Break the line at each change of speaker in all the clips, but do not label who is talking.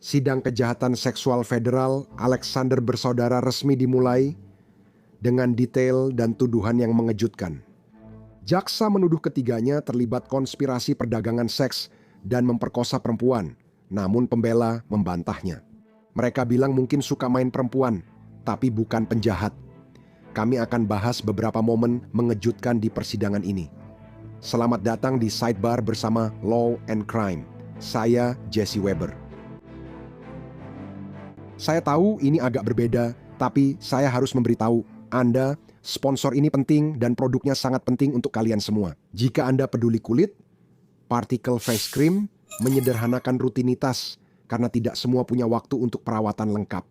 Sidang kejahatan seksual federal Alexander bersaudara resmi dimulai dengan detail dan tuduhan yang mengejutkan. Jaksa menuduh ketiganya terlibat konspirasi perdagangan seks dan memperkosa perempuan, namun pembela membantahnya. Mereka bilang mungkin suka main perempuan, tapi bukan penjahat. Kami akan bahas beberapa momen mengejutkan di persidangan ini. Selamat datang di Sidebar bersama Law and Crime. Saya Jesse Weber. Saya tahu ini agak berbeda, tapi saya harus memberitahu Anda, sponsor ini penting dan produknya sangat penting untuk kalian semua. Jika Anda peduli kulit, Particle Face Cream menyederhanakan rutinitas karena tidak semua punya waktu untuk perawatan lengkap.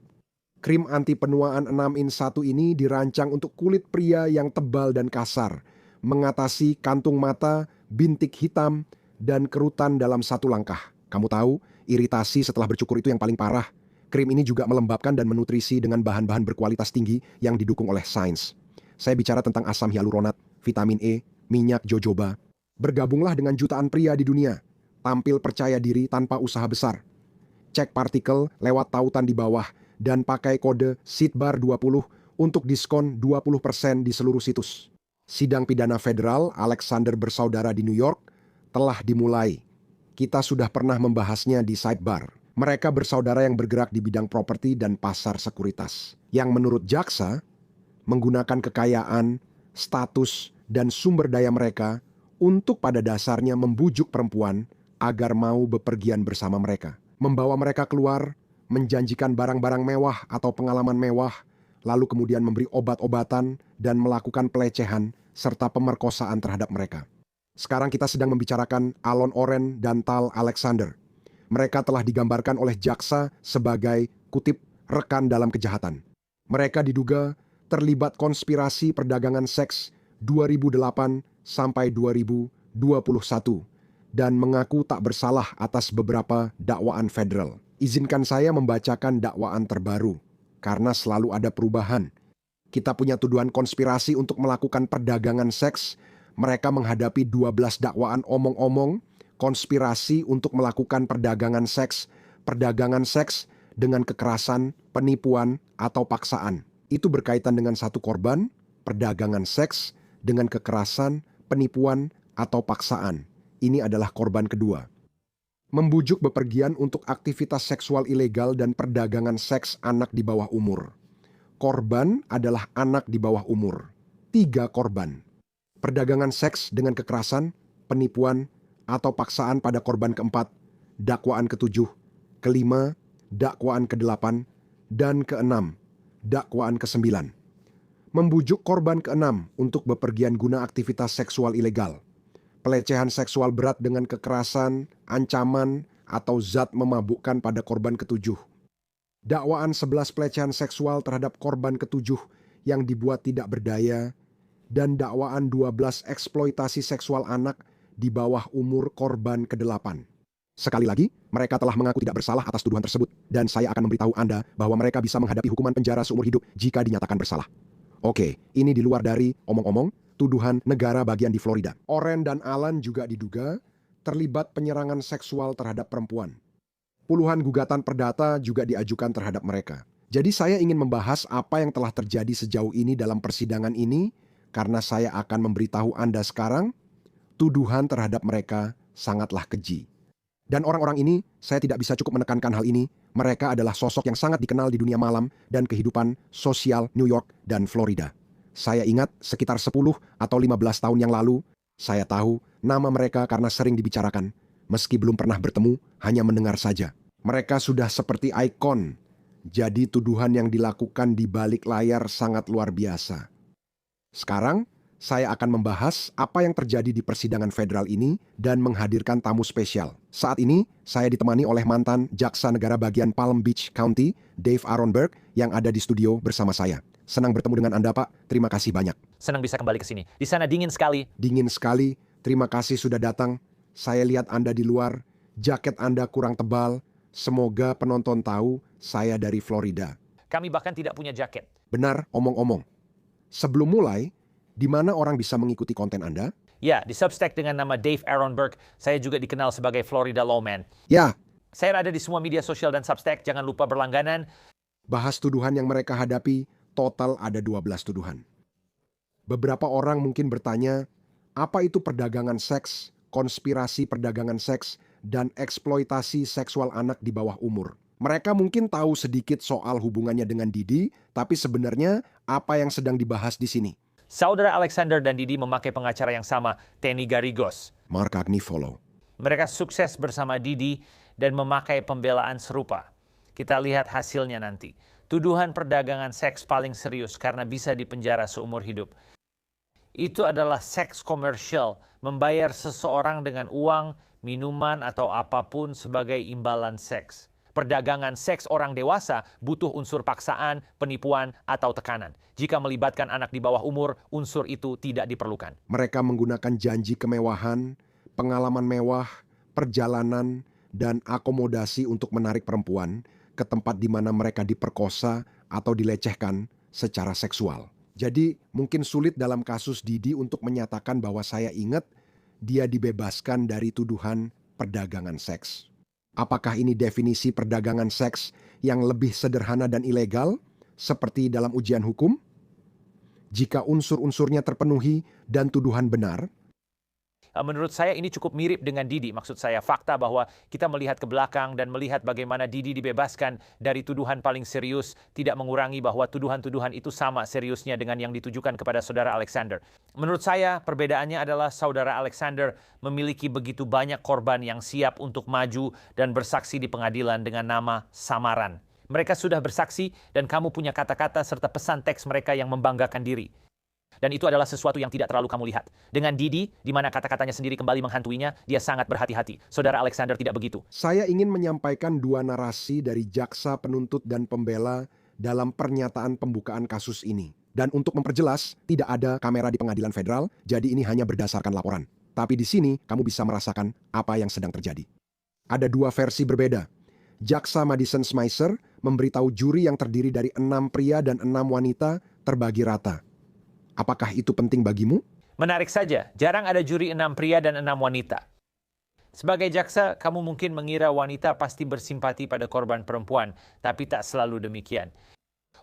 Krim anti penuaan 6-in-1 ini dirancang untuk kulit pria yang tebal dan kasar, mengatasi kantung mata, bintik hitam, dan kerutan dalam satu langkah. Kamu tahu, iritasi setelah bercukur itu yang paling parah. Krim ini juga melembabkan dan menutrisi dengan bahan-bahan berkualitas tinggi yang didukung oleh sains. Saya bicara tentang asam hyaluronat, vitamin E, minyak jojoba. Bergabunglah dengan jutaan pria di dunia. Tampil percaya diri tanpa usaha besar. Cek Particle lewat tautan di bawah dan pakai kode SIDBAR20 untuk diskon 20% di seluruh situs. Sidang pidana federal Alexander bersaudara di New York telah dimulai. Kita sudah pernah membahasnya di Sidebar. Mereka bersaudara yang bergerak di bidang properti dan pasar sekuritas, yang menurut jaksa menggunakan kekayaan, status, dan sumber daya mereka untuk pada dasarnya membujuk perempuan agar mau bepergian bersama mereka. Membawa mereka keluar, menjanjikan barang-barang mewah atau pengalaman mewah, lalu kemudian memberi obat-obatan dan melakukan pelecehan serta pemerkosaan terhadap mereka. Sekarang kita sedang membicarakan Alon Oren dan Tal Alexander. Mereka telah digambarkan oleh jaksa sebagai, kutip, rekan dalam kejahatan. Mereka diduga terlibat konspirasi perdagangan seks 2008 sampai 2021 dan mengaku tak bersalah atas beberapa dakwaan federal. Izinkan saya membacakan dakwaan terbaru, karena selalu ada perubahan. Kita punya tuduhan konspirasi untuk melakukan perdagangan seks. Mereka menghadapi 12 dakwaan omong-omong, konspirasi untuk melakukan perdagangan seks dengan kekerasan, penipuan, atau paksaan. Itu berkaitan dengan satu korban, perdagangan seks dengan kekerasan, penipuan, atau paksaan. Ini adalah korban kedua. Membujuk bepergian untuk aktivitas seksual ilegal dan perdagangan seks anak di bawah umur. Korban adalah anak di bawah umur. 3 korban. Perdagangan seks dengan kekerasan, penipuan, atau paksaan pada korban keempat, dakwaan ketujuh, kelima, dakwaan kedelapan, dan keenam, dakwaan kesembilan. Membujuk korban keenam untuk bepergian guna aktivitas seksual ilegal. Pelecehan seksual berat dengan kekerasan, ancaman, atau zat memabukkan pada korban ketujuh. Dakwaan 11 pelecehan seksual terhadap korban ketujuh yang dibuat tidak berdaya, dan dakwaan 12 eksploitasi seksual anak di bawah umur korban ke-8. Sekali lagi, mereka telah mengaku tidak bersalah atas tuduhan tersebut, dan saya akan memberitahu Anda bahwa mereka bisa menghadapi hukuman penjara seumur hidup jika dinyatakan bersalah. Oke, ini di luar dari omong-omong tuduhan negara bagian di Florida. Oren dan Alan juga diduga terlibat penyerangan seksual terhadap perempuan. Puluhan gugatan perdata juga diajukan terhadap mereka. Jadi saya ingin membahas apa yang telah terjadi sejauh ini dalam persidangan ini, karena saya akan memberitahu Anda sekarang, tuduhan terhadap mereka sangatlah keji. Dan orang-orang ini, saya tidak bisa cukup menekankan hal ini, mereka adalah sosok yang sangat dikenal di dunia malam dan kehidupan sosial New York dan Florida. Saya ingat sekitar 10 atau 15 tahun yang lalu, saya tahu nama mereka karena sering dibicarakan, meski belum pernah bertemu, hanya mendengar saja. Mereka sudah seperti ikon, jadi tuduhan yang dilakukan di balik layar sangat luar biasa. Sekarang, saya akan membahas apa yang terjadi di persidangan federal ini dan menghadirkan tamu spesial. Saat ini, saya ditemani oleh mantan Jaksa Negara bagian Palm Beach County, Dave Aronberg, yang ada di studio bersama saya. Senang bertemu dengan Anda, Pak. Terima kasih banyak.
Senang bisa kembali ke sini. Di sana dingin sekali.
Dingin sekali. Terima kasih sudah datang. Saya lihat Anda di luar. Jaket Anda kurang tebal. Semoga penonton tahu saya dari Florida.
Kami bahkan tidak punya jaket.
Benar, omong-omong. Sebelum mulai, di mana orang bisa mengikuti konten Anda?
Ya, di Substack dengan nama Dave Aronberg, saya juga dikenal sebagai Florida Lawman.
Ya,
Saya ada di semua media sosial dan Substack, jangan lupa berlangganan.
Bahas tuduhan yang mereka hadapi, total ada 12 tuduhan. Beberapa orang mungkin bertanya, apa itu perdagangan seks, konspirasi perdagangan seks, dan eksploitasi seksual anak di bawah umur? Mereka mungkin tahu sedikit soal hubungannya dengan Didi, tapi sebenarnya apa yang sedang dibahas di sini?
Saudara Alexander dan Didi memakai pengacara yang sama, Tenny Garrigos.
Mark Agnifilo.
Mereka sukses bersama Didi dan memakai pembelaan serupa. Kita lihat hasilnya nanti. Tuduhan perdagangan seks paling serius karena bisa dipenjara seumur hidup. Itu adalah seks komersial, membayar seseorang dengan uang, minuman, atau apapun sebagai imbalan seks. Perdagangan seks orang dewasa butuh unsur paksaan, penipuan, atau tekanan. Jika melibatkan anak di bawah umur, unsur itu tidak diperlukan.
Mereka menggunakan janji kemewahan, pengalaman mewah, perjalanan, dan akomodasi untuk menarik perempuan ke tempat di mana mereka diperkosa atau dilecehkan secara seksual. Jadi mungkin sulit dalam kasus Didi untuk menyatakan bahwa saya ingat dia dibebaskan dari tuduhan perdagangan seks. Apakah ini definisi perdagangan seks yang lebih sederhana dan ilegal, seperti dalam ujian hukum? Jika unsur-unsurnya terpenuhi dan tuduhan benar,
Menurut saya ini cukup mirip dengan Didi. Maksud saya fakta bahwa kita melihat ke belakang dan melihat bagaimana Didi dibebaskan dari tuduhan paling serius tidak mengurangi bahwa tuduhan-tuduhan itu sama seriusnya dengan yang ditujukan kepada saudara Alexander. Menurut saya perbedaannya adalah saudara Alexander memiliki begitu banyak korban yang siap untuk maju dan bersaksi di pengadilan dengan nama samaran. Mereka sudah bersaksi dan kamu punya kata-kata serta pesan teks mereka yang membanggakan diri. Dan itu adalah sesuatu yang tidak terlalu kamu lihat. Dengan Didi, di mana kata-katanya sendiri kembali menghantuinya, dia sangat berhati-hati. Saudara Alexander tidak begitu.
saya ingin menyampaikan dua narasi dari jaksa penuntut dan pembela dalam pernyataan pembukaan kasus ini. Dan untuk memperjelas, tidak ada kamera di pengadilan federal, jadi ini hanya berdasarkan laporan. Tapi di sini, kamu bisa merasakan apa yang sedang terjadi. Ada dua versi berbeda. Jaksa Madison Smicer memberitahu juri yang terdiri dari 6 pria dan 6 wanita terbagi rata. Apakah itu penting bagimu?
Menarik saja, jarang ada juri 6 pria dan 6 wanita. Sebagai jaksa, kamu mungkin mengira wanita pasti bersimpati pada korban perempuan, tapi tak selalu demikian.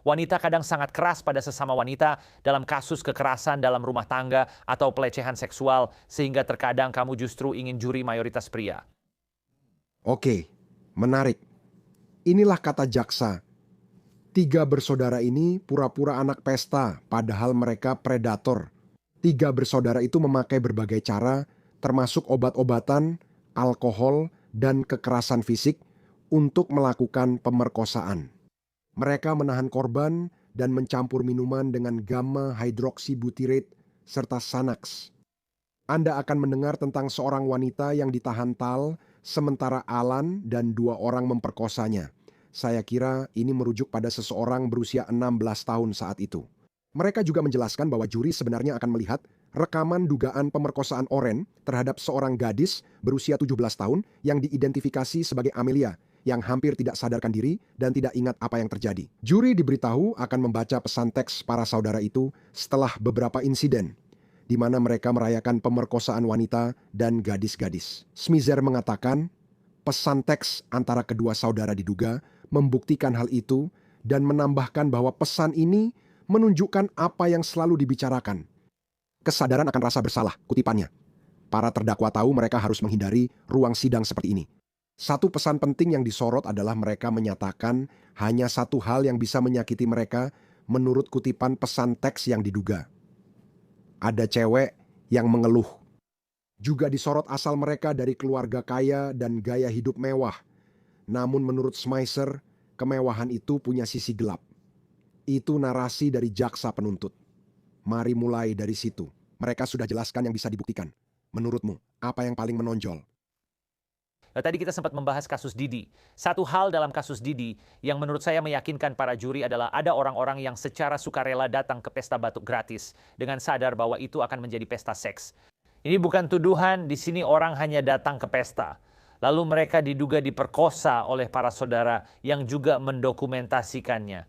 Wanita kadang sangat keras pada sesama wanita dalam kasus kekerasan dalam rumah tangga atau pelecehan seksual, sehingga terkadang kamu justru ingin juri mayoritas pria.
Oke, menarik. Inilah kata jaksa. 3 bersaudara ini pura-pura anak pesta, padahal mereka predator. 3 bersaudara itu memakai berbagai cara, termasuk obat-obatan, alkohol, dan kekerasan fisik untuk melakukan pemerkosaan. Mereka menahan korban dan mencampur minuman dengan gamma hydroxybutyrate serta Xanax. Anda akan mendengar tentang seorang wanita yang ditahan tal, sementara Alan dan 2 orang memperkosanya. Saya kira ini merujuk pada seseorang berusia 16 tahun saat itu. Mereka juga menjelaskan bahwa juri sebenarnya akan melihat rekaman dugaan pemerkosaan Oren terhadap seorang gadis berusia 17 tahun yang diidentifikasi sebagai Amelia, yang hampir tidak sadarkan diri dan tidak ingat apa yang terjadi. Juri diberitahu akan membaca pesan teks para saudara itu setelah beberapa insiden, di mana mereka merayakan pemerkosaan wanita dan gadis-gadis. Smicer mengatakan, pesan teks antara kedua saudara diduga membuktikan hal itu dan menambahkan bahwa pesan ini menunjukkan apa yang selalu dibicarakan. Kesadaran akan rasa bersalah, kutipannya. Para terdakwa tahu mereka harus menghindari ruang sidang seperti ini. Satu pesan penting yang disorot adalah mereka menyatakan hanya satu hal yang bisa menyakiti mereka menurut kutipan pesan teks yang diduga. Ada cewek yang mengeluh. Juga disorot asal mereka dari keluarga kaya dan gaya hidup mewah. Namun menurut Smicer, kemewahan itu punya sisi gelap. Itu narasi dari jaksa penuntut. Mari mulai dari situ. Mereka sudah jelaskan yang bisa dibuktikan. Menurutmu, apa yang paling menonjol?
Tadi kita sempat membahas kasus Didi. Satu hal dalam kasus Didi yang menurut saya meyakinkan para juri adalah ada orang-orang yang secara sukarela datang ke pesta batuk gratis dengan sadar bahwa itu akan menjadi pesta seks. Ini bukan tuduhan, di sini orang hanya datang ke pesta. Lalu mereka diduga diperkosa oleh para saudara yang juga mendokumentasikannya.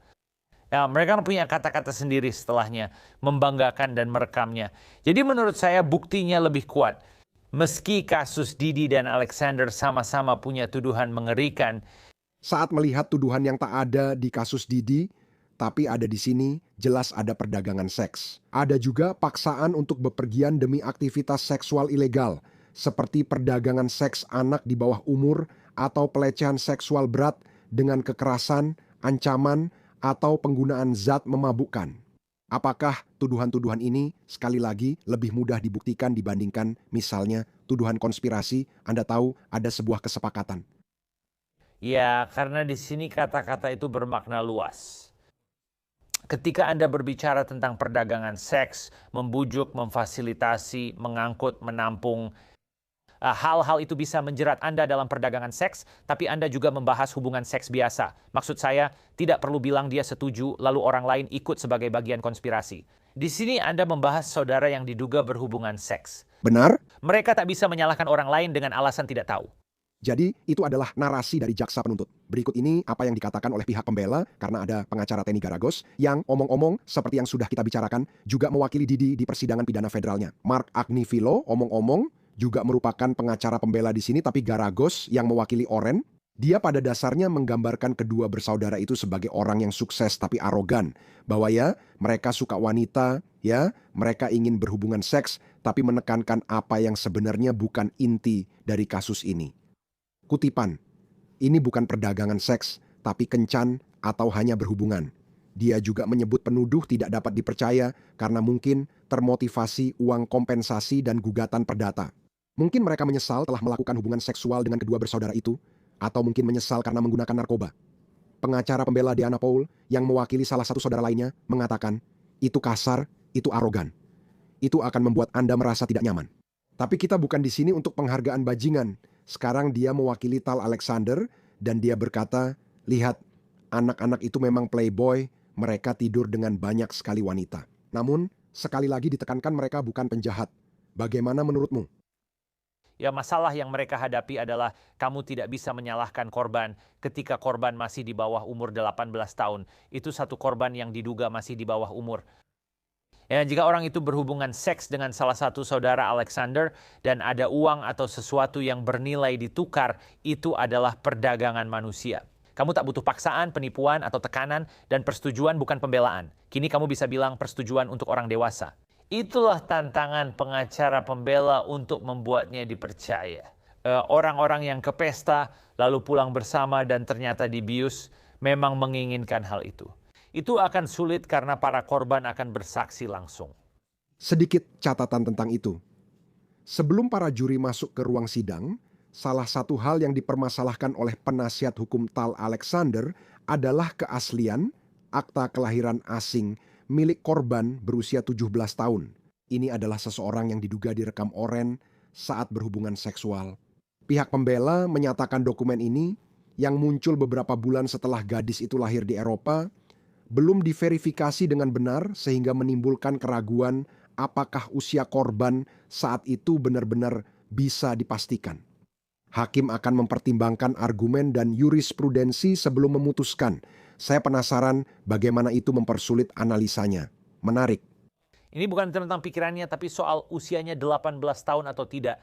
Ya, mereka punya kata-kata sendiri setelahnya, membanggakan dan merekamnya. Jadi menurut saya buktinya lebih kuat. Meski kasus Didi dan Alexander sama-sama punya tuduhan mengerikan,
Saat melihat tuduhan yang tak ada di kasus Didi, tapi ada di sini, jelas ada perdagangan seks. Ada juga paksaan untuk bepergian demi aktivitas seksual ilegal, seperti perdagangan seks anak di bawah umur atau pelecehan seksual berat dengan kekerasan, ancaman, atau penggunaan zat memabukkan. Apakah tuduhan-tuduhan ini sekali lagi lebih mudah dibuktikan dibandingkan misalnya tuduhan konspirasi? Anda tahu ada sebuah kesepakatan.
ya karena di sini kata-kata itu bermakna luas. Ketika Anda berbicara tentang perdagangan seks, membujuk, memfasilitasi, mengangkut, menampung, hal-hal itu bisa menjerat Anda dalam perdagangan seks, tapi Anda juga membahas hubungan seks biasa. Maksud saya, tidak perlu bilang dia setuju, lalu orang lain ikut sebagai bagian konspirasi. Di sini Anda membahas saudara yang diduga berhubungan seks.
Benar?
Mereka tak bisa menyalahkan orang lain dengan alasan tidak tahu.
Jadi itu adalah narasi dari jaksa penuntut. Berikut ini apa yang dikatakan oleh pihak pembela karena ada pengacara Teni Garagos yang omong-omong seperti yang sudah kita bicarakan juga mewakili Didi di persidangan pidana federalnya. Mark Agnifilo omong-omong juga merupakan pengacara pembela di sini tapi Garagos yang mewakili Oren. Dia pada dasarnya menggambarkan kedua bersaudara itu sebagai orang yang sukses tapi arogan. Bahwa ya mereka suka wanita, ya mereka ingin berhubungan seks tapi menekankan apa yang sebenarnya bukan inti dari kasus ini. Kutipan, ini bukan perdagangan seks, tapi kencan atau hanya berhubungan. Dia juga menyebut penuduh tidak dapat dipercaya karena mungkin termotivasi uang kompensasi dan gugatan perdata. Mungkin mereka menyesal telah melakukan hubungan seksual dengan kedua bersaudara itu, atau mungkin menyesal karena menggunakan narkoba. Pengacara pembela Diana Paul yang mewakili salah satu saudara lainnya mengatakan, itu kasar, itu arogan. Itu akan membuat Anda merasa tidak nyaman. Tapi kita bukan di sini untuk penghargaan bajingan. Sekarang dia mewakili Tal Alexander dan dia berkata, lihat, anak-anak itu memang playboy, mereka tidur dengan banyak sekali wanita. Namun, sekali lagi ditekankan mereka bukan penjahat. Bagaimana menurutmu?
Ya, masalah yang mereka hadapi adalah kamu tidak bisa menyalahkan korban ketika korban masih di bawah umur 18 tahun. Itu satu korban yang diduga masih di bawah umur. Ya, jika orang itu berhubungan seks dengan salah satu saudara Alexander dan ada uang atau sesuatu yang bernilai ditukar, itu adalah perdagangan manusia. Kamu tak butuh paksaan, penipuan, atau tekanan, dan persetujuan bukan pembelaan. Kini kamu bisa bilang persetujuan untuk orang dewasa. Itulah tantangan pengacara pembela untuk membuatnya dipercaya. Orang-orang yang ke pesta, lalu pulang bersama dan ternyata dibius, memang menginginkan hal itu. Itu akan sulit karena para korban akan bersaksi langsung.
Sedikit catatan tentang itu. Sebelum para juri masuk ke ruang sidang, salah satu hal yang dipermasalahkan oleh penasihat hukum Tal Alexander adalah keaslian akta kelahiran asing milik korban berusia 17 tahun. Ini adalah seseorang yang diduga direkam Oren saat berhubungan seksual. Pihak pembela menyatakan dokumen ini yang muncul beberapa bulan setelah gadis itu lahir di Eropa belum diverifikasi dengan benar sehingga menimbulkan keraguan apakah usia korban saat itu benar-benar bisa dipastikan. Hakim akan mempertimbangkan argumen dan jurisprudensi sebelum memutuskan. Saya penasaran bagaimana itu mempersulit analisanya. Menarik.
Ini bukan tentang pikirannya, tapi soal usianya 18 tahun atau tidak.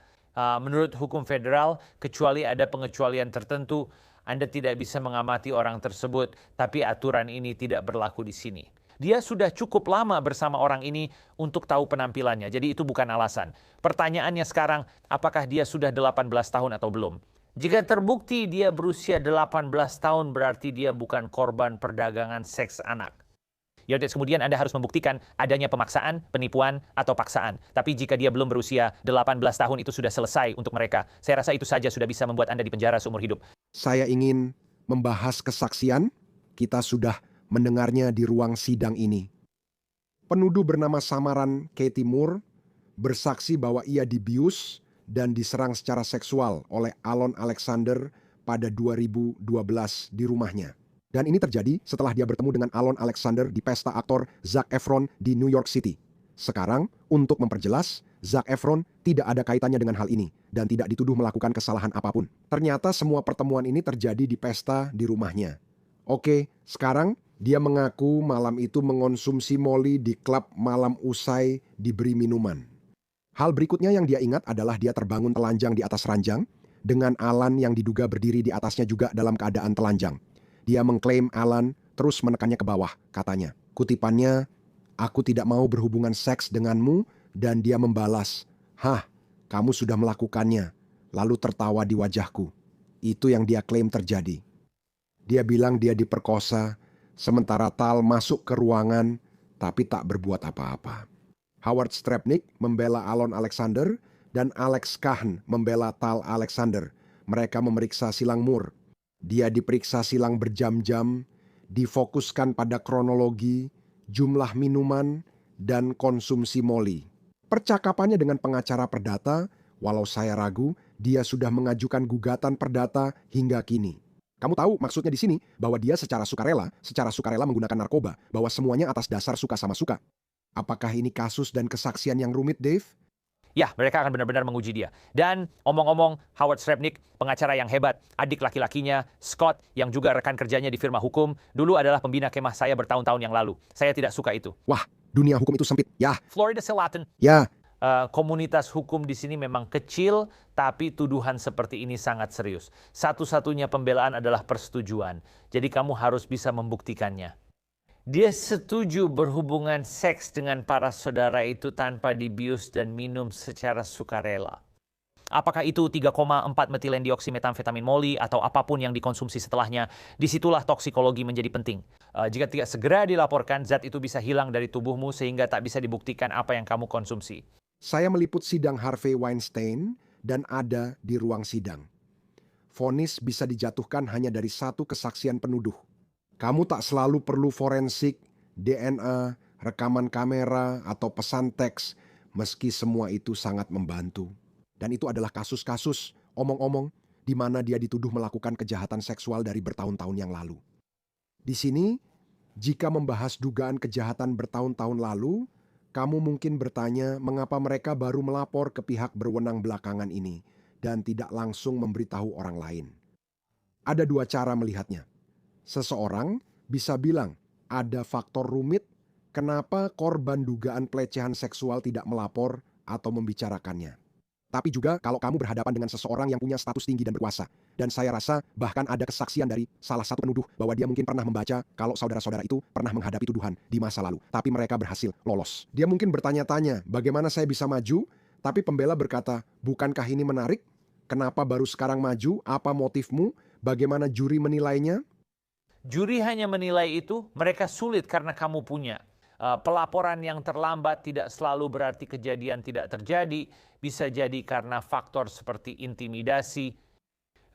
Menurut hukum federal, kecuali ada pengecualian tertentu, Anda tidak bisa mengamati orang tersebut, tapi aturan ini tidak berlaku di sini. Dia sudah cukup lama bersama orang ini untuk tahu penampilannya, jadi itu bukan alasan. Pertanyaannya sekarang, apakah dia sudah 18 tahun atau belum? Jika terbukti dia berusia 18 tahun, berarti dia bukan korban perdagangan seks anak. Yaitu kemudian Anda harus membuktikan adanya pemaksaan, penipuan, atau paksaan. Tapi jika dia belum berusia 18 tahun, itu sudah selesai untuk mereka. Saya rasa itu saja sudah bisa membuat Anda dipenjara seumur hidup.
Saya ingin membahas kesaksian. Kita sudah mendengarnya di ruang sidang ini. Penuduh bernama samaran Katie Moore bersaksi bahwa ia dibius dan diserang secara seksual oleh Alon Alexander pada 2012 di rumahnya. Dan ini terjadi setelah dia bertemu dengan Alon Alexander di pesta aktor Zac Efron di New York City. Sekarang, untuk memperjelas, Zac Efron tidak ada kaitannya dengan hal ini dan tidak dituduh melakukan kesalahan apapun. Ternyata semua pertemuan ini terjadi di pesta di rumahnya. Oke, sekarang dia mengaku malam itu mengonsumsi Molly di klub malam usai diberi minuman. Hal berikutnya yang dia ingat adalah dia terbangun telanjang di atas ranjang, dengan Alan yang diduga berdiri di atasnya juga dalam keadaan telanjang. Dia mengklaim Alan terus menekannya ke bawah, katanya. Kutipannya, "Aku tidak mau berhubungan seks denganmu," dan dia membalas, "Hah, kamu sudah melakukannya," lalu tertawa di wajahku. Itu yang dia klaim terjadi. Dia bilang dia diperkosa, sementara Tal masuk ke ruangan tapi tak berbuat apa-apa. Howard Stepnick membela Alon Alexander dan Alex Kahn membela Tal Alexander. Mereka memeriksa silang Moore. Dia diperiksa silang berjam-jam, difokuskan pada kronologi, jumlah minuman, dan konsumsi Molly. Percakapannya dengan pengacara perdata, walau saya ragu, dia sudah mengajukan gugatan perdata hingga kini. Kamu tahu maksudnya di sini bahwa dia secara sukarela menggunakan narkoba, bahwa semuanya atas dasar suka sama suka. Apakah ini kasus dan kesaksian yang rumit, Dave?
Ya, mereka akan benar-benar menguji dia. Dan omong-omong, Howard Stepnick, pengacara yang hebat, adik laki-lakinya, Scott, yang juga rekan kerjanya di firma hukum, dulu adalah pembina kemah saya bertahun-tahun yang lalu. Saya tidak suka itu.
Wah, dunia hukum itu sempit. Ya,
Florida Selatan,
ya.
komunitas hukum di sini memang kecil, tapi tuduhan seperti ini sangat serius. Satu-satunya pembelaan adalah persetujuan. Jadi kamu harus bisa membuktikannya. Dia setuju berhubungan seks dengan para saudara itu tanpa dibius dan minum secara sukarela. Apakah itu 3,4 metilendioksimetamfetamin Molly atau apapun yang dikonsumsi setelahnya, disitulah toksikologi menjadi penting. Jika tidak segera dilaporkan, zat itu bisa hilang dari tubuhmu sehingga tak bisa dibuktikan apa yang kamu konsumsi.
Saya meliput sidang Harvey Weinstein dan ada di ruang sidang. Vonis bisa dijatuhkan hanya dari satu kesaksian penuduh. Kamu tak selalu perlu forensik, DNA, rekaman kamera, atau pesan teks, meski semua itu sangat membantu. Dan itu adalah kasus-kasus, omong-omong, di mana dia dituduh melakukan kejahatan seksual dari bertahun-tahun yang lalu. Di sini, jika membahas dugaan kejahatan bertahun-tahun lalu, kamu mungkin bertanya mengapa mereka baru melapor ke pihak berwenang belakangan ini dan tidak langsung memberitahu orang lain. Ada dua cara melihatnya. Seseorang bisa bilang ada faktor rumit kenapa korban dugaan pelecehan seksual tidak melapor atau membicarakannya. Tapi juga kalau kamu berhadapan dengan seseorang yang punya status tinggi dan berkuasa. Dan saya rasa bahkan ada kesaksian dari salah satu penuduh bahwa dia mungkin pernah membaca kalau saudara-saudara itu pernah menghadapi tuduhan di masa lalu. Tapi mereka berhasil lolos. Dia mungkin bertanya-tanya bagaimana saya bisa maju, tapi pembela berkata, bukankah ini menarik? Kenapa baru sekarang maju? Apa motifmu? Bagaimana juri menilainya?
Juri hanya menilai itu, mereka sulit karena kamu punya. Pelaporan yang terlambat tidak selalu berarti kejadian tidak terjadi, bisa jadi karena faktor seperti intimidasi.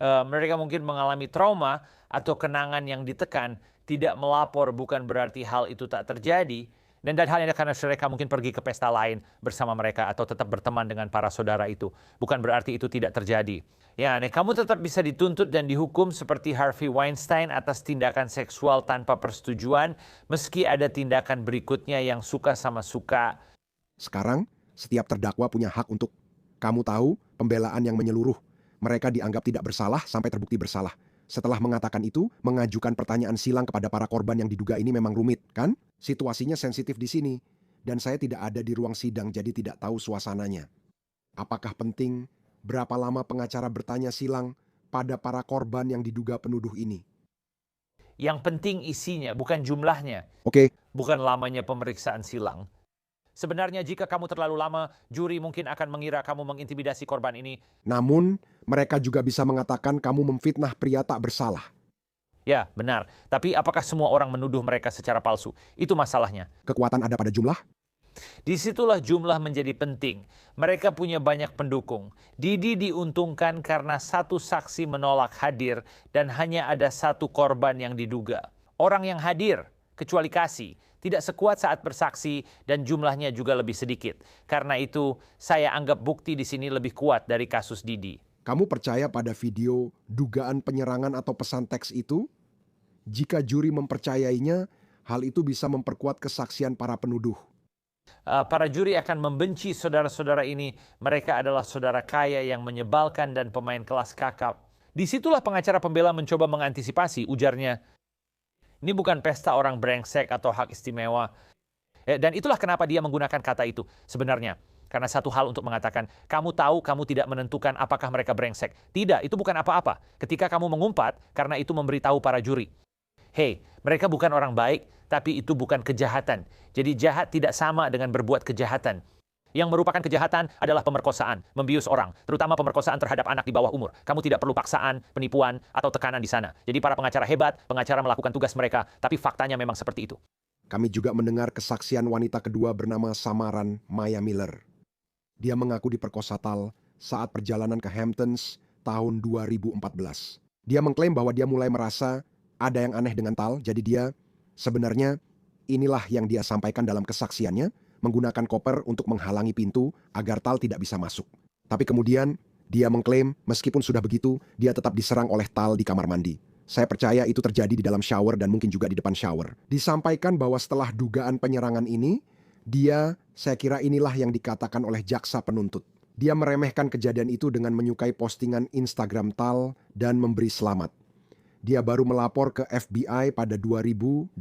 Mereka mungkin mengalami trauma atau kenangan yang ditekan, tidak melapor bukan berarti hal itu tak terjadi. Dan halnya karena mereka mungkin pergi ke pesta lain bersama mereka atau tetap berteman dengan para saudara itu. Bukan berarti itu tidak terjadi. Ya, kamu tetap bisa dituntut dan dihukum seperti Harvey Weinstein atas tindakan seksual tanpa persetujuan, meski ada tindakan berikutnya yang suka sama suka.
Sekarang, setiap terdakwa punya hak untuk, kamu tahu, pembelaan yang menyeluruh. Mereka dianggap tidak bersalah sampai terbukti bersalah. Setelah mengatakan itu, mengajukan pertanyaan silang kepada para korban yang diduga ini memang rumit, kan? Situasinya sensitif di sini, dan saya tidak ada di ruang sidang jadi tidak tahu suasananya. Apakah penting? Berapa lama pengacara bertanya silang pada para korban yang diduga penuduh ini?
Yang penting isinya, bukan jumlahnya.
Oke.
Bukan lamanya pemeriksaan silang. Sebenarnya jika kamu terlalu lama, juri mungkin akan mengira kamu mengintimidasi korban ini.
Namun, mereka juga bisa mengatakan kamu memfitnah pria tak bersalah.
Ya, benar. Tapi apakah semua orang menuduh mereka secara palsu? Itu masalahnya.
Kekuatan ada pada jumlah?
Disitulah jumlah menjadi penting. Mereka punya banyak pendukung. Didi diuntungkan karena satu saksi menolak hadir dan hanya ada satu korban yang diduga. Orang yang hadir, kecuali Kasih, tidak sekuat saat bersaksi dan jumlahnya juga lebih sedikit. Karena itu, saya anggap bukti di sini lebih kuat dari kasus Didi.
Kamu percaya pada video dugaan penyerangan atau pesan teks itu? Jika juri mempercayainya, hal itu bisa memperkuat kesaksian para penuduh.
Para juri akan membenci saudara-saudara ini. Mereka adalah saudara kaya yang menyebalkan dan pemain kelas kakap. Disitulah pengacara pembela mencoba mengantisipasi, ujarnya. Ini bukan pesta orang brengsek atau hak istimewa. Dan itulah kenapa dia menggunakan kata itu sebenarnya. Karena satu hal untuk mengatakan, kamu tahu kamu tidak menentukan apakah mereka brengsek. Tidak, itu bukan apa-apa. Ketika kamu mengumpat, karena itu memberitahu para juri. Hei, mereka bukan orang baik, tapi itu bukan kejahatan. Jadi jahat tidak sama dengan berbuat kejahatan. Yang merupakan kejahatan adalah pemerkosaan, membius orang, terutama pemerkosaan terhadap anak di bawah umur. Kamu tidak perlu paksaan, penipuan, atau tekanan di sana. Jadi para pengacara hebat, pengacara melakukan tugas mereka, tapi faktanya memang seperti itu.
Kami juga mendengar kesaksian wanita kedua bernama samaran Maya Miller. Dia mengaku diperkosa Tal saat perjalanan ke Hamptons tahun 2014. Dia mengklaim bahwa dia mulai merasa ada yang aneh dengan Tal, jadi dia sebenarnya inilah yang dia sampaikan dalam kesaksiannya, menggunakan koper untuk menghalangi pintu agar Tal tidak bisa masuk. Tapi kemudian dia mengklaim meskipun sudah begitu, dia tetap diserang oleh Tal di kamar mandi. Saya percaya itu terjadi di dalam shower dan mungkin juga di depan shower. Disampaikan bahwa setelah dugaan penyerangan ini, saya kira inilah yang dikatakan oleh jaksa penuntut. Dia meremehkan kejadian itu dengan menyukai postingan Instagram Tal dan memberi selamat. Dia baru melapor ke FBI pada 2024,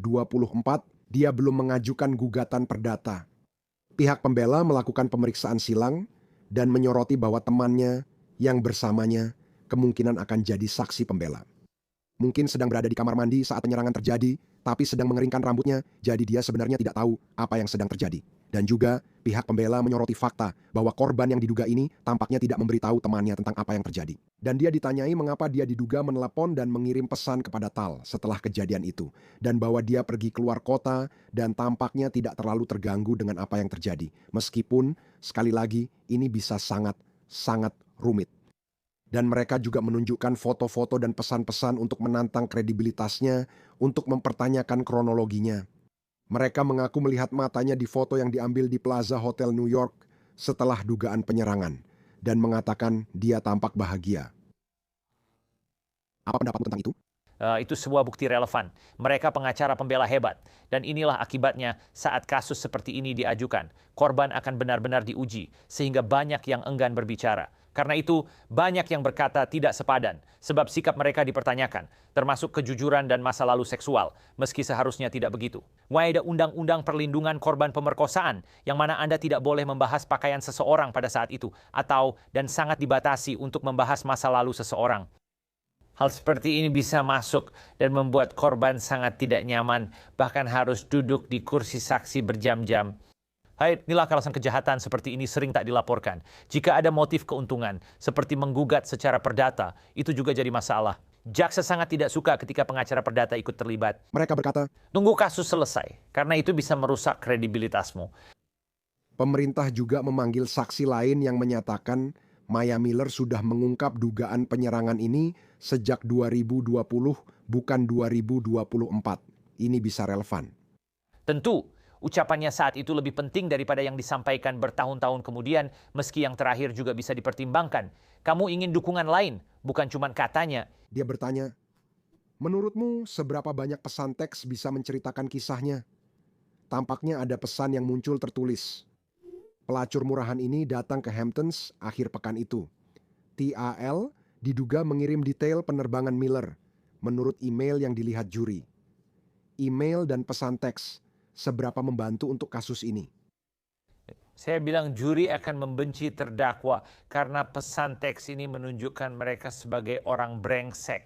dia belum mengajukan gugatan perdata. Pihak pembela melakukan pemeriksaan silang dan menyoroti bahwa temannya yang bersamanya kemungkinan akan jadi saksi pembela. Mungkin sedang berada di kamar mandi saat penyerangan terjadi, tapi sedang mengeringkan rambutnya, jadi dia sebenarnya tidak tahu apa yang sedang terjadi. Dan juga pihak pembela menyoroti fakta bahwa korban yang diduga ini tampaknya tidak memberitahu temannya tentang apa yang terjadi. Dan dia ditanyai mengapa dia diduga menelepon dan mengirim pesan kepada Tal setelah kejadian itu. Dan bahwa dia pergi keluar kota dan tampaknya tidak terlalu terganggu dengan apa yang terjadi. Meskipun, sekali lagi, ini bisa sangat rumit. Dan mereka juga menunjukkan foto-foto dan pesan-pesan untuk menantang kredibilitasnya, untuk mempertanyakan kronologinya. Mereka mengaku melihat matanya di foto yang diambil di Plaza Hotel New York setelah dugaan penyerangan, dan mengatakan dia tampak bahagia. Apa pendapatmu tentang itu?
Itu sebuah bukti relevan. Mereka pengacara pembela hebat. Dan inilah akibatnya saat kasus seperti ini diajukan. Korban akan benar-benar diuji, sehingga banyak yang enggan berbicara. Karena itu, banyak yang berkata tidak sepadan, sebab sikap mereka dipertanyakan, termasuk kejujuran dan masa lalu seksual, meski seharusnya tidak begitu. Why ada undang-undang perlindungan korban pemerkosaan, yang mana Anda tidak boleh membahas pakaian seseorang pada saat itu, atau dan sangat dibatasi untuk membahas masa lalu seseorang. Hal seperti ini bisa masuk dan membuat korban sangat tidak nyaman, bahkan harus duduk di kursi saksi berjam-jam. Hai, inilah alasan kejahatan seperti ini sering tak dilaporkan. Jika ada motif keuntungan, seperti menggugat secara perdata, itu juga jadi masalah. Jaksa sangat tidak suka ketika pengacara perdata ikut terlibat.
Mereka berkata,
tunggu kasus selesai, karena itu bisa merusak kredibilitasmu.
pemerintah juga memanggil saksi lain yang menyatakan Maya Miller sudah mengungkap dugaan penyerangan ini sejak 2020, bukan 2024. Ini bisa relevan.
Tentu, ucapannya saat itu lebih penting daripada yang disampaikan bertahun-tahun kemudian, meski yang terakhir juga bisa dipertimbangkan. Kamu ingin dukungan lain, bukan cuma katanya.
Dia bertanya, menurutmu seberapa banyak pesan teks bisa menceritakan kisahnya? Tampaknya ada pesan yang muncul tertulis. Pelacur murahan ini datang ke Hamptons akhir pekan itu. TAL diduga mengirim detail penerbangan Miller, menurut email yang dilihat juri. Email dan pesan teks seberapa membantu untuk kasus ini.
Saya bilang juri akan membenci terdakwa karena pesan teks ini menunjukkan mereka sebagai orang brengsek.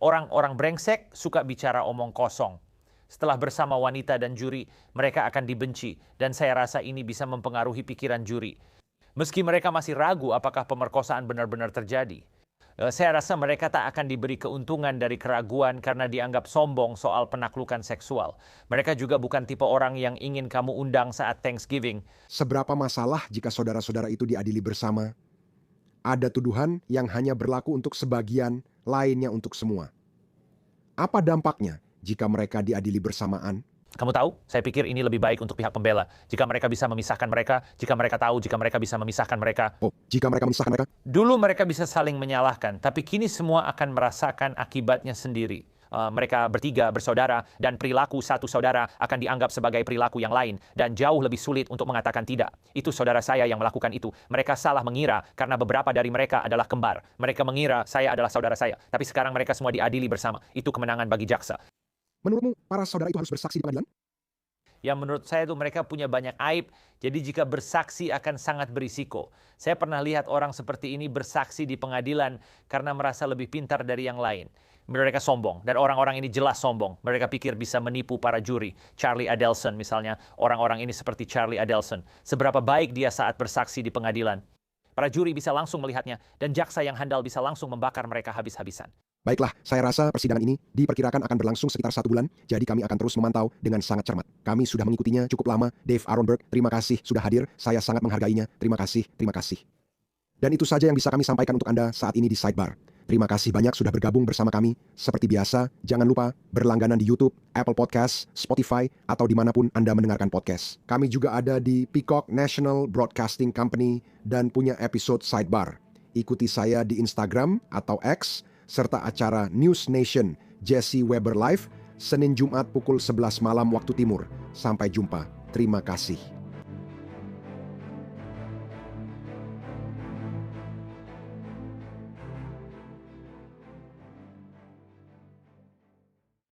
Orang-orang brengsek suka bicara omong kosong. Setelah bersama wanita dan juri, mereka akan dibenci, dan saya rasa ini bisa mempengaruhi pikiran juri. Meski mereka masih ragu apakah pemerkosaan benar-benar terjadi. Saya rasa mereka tak akan diberi keuntungan dari keraguan karena dianggap sombong soal penaklukan seksual. Mereka juga bukan tipe orang yang ingin kamu undang saat Thanksgiving.
Seberapa masalah jika saudara-saudara itu diadili bersama? Ada tuduhan yang hanya berlaku untuk sebagian, lainnya untuk semua. Apa dampaknya jika mereka diadili bersamaan?
Kamu tahu, saya pikir ini lebih baik untuk pihak pembela. Jika mereka bisa memisahkan mereka, jika mereka tahu, jika mereka bisa memisahkan mereka.
Jika mereka memisahkan mereka?
Dulu mereka bisa saling menyalahkan, tapi kini semua akan merasakan akibatnya sendiri. Mereka bertiga bersaudara, dan perilaku satu saudara akan dianggap sebagai perilaku yang lain, dan jauh lebih sulit untuk mengatakan tidak. Itu saudara saya yang melakukan itu. Mereka salah mengira karena beberapa dari mereka adalah kembar. Mereka mengira saya adalah saudara saya, tapi sekarang mereka semua diadili bersama. Itu kemenangan bagi jaksa.
Menurutmu, para saudara itu harus bersaksi di pengadilan?
yang menurut saya itu mereka punya banyak aib, jadi jika bersaksi akan sangat berisiko. Saya pernah lihat orang seperti ini bersaksi di pengadilan karena merasa lebih pintar dari yang lain. Mereka sombong, dan orang-orang ini jelas sombong. Mereka pikir bisa menipu para juri. Charlie Adelson misalnya, orang-orang ini seperti Charlie Adelson. Seberapa baik dia saat bersaksi di pengadilan. Para juri bisa langsung melihatnya, dan jaksa yang handal bisa langsung membakar mereka habis-habisan.
Baiklah, saya rasa persidangan ini diperkirakan akan berlangsung sekitar 1 bulan, jadi kami akan terus memantau dengan sangat cermat. Kami sudah mengikutinya cukup lama. Dave Aronberg, terima kasih sudah hadir. Saya sangat menghargainya. Terima kasih, terima kasih. Dan itu saja yang bisa kami sampaikan untuk Anda saat ini di Sidebar. Terima kasih banyak sudah bergabung bersama kami. Seperti biasa, jangan lupa berlangganan di YouTube, Apple Podcast, Spotify, atau dimanapun Anda mendengarkan podcast. Kami juga ada di Peacock National Broadcasting Company dan punya episode Sidebar. Ikuti saya di Instagram atau X, serta acara News Nation Jesse Weber Live, Senin Jumat pukul 11 malam waktu timur. Sampai jumpa. Terima kasih.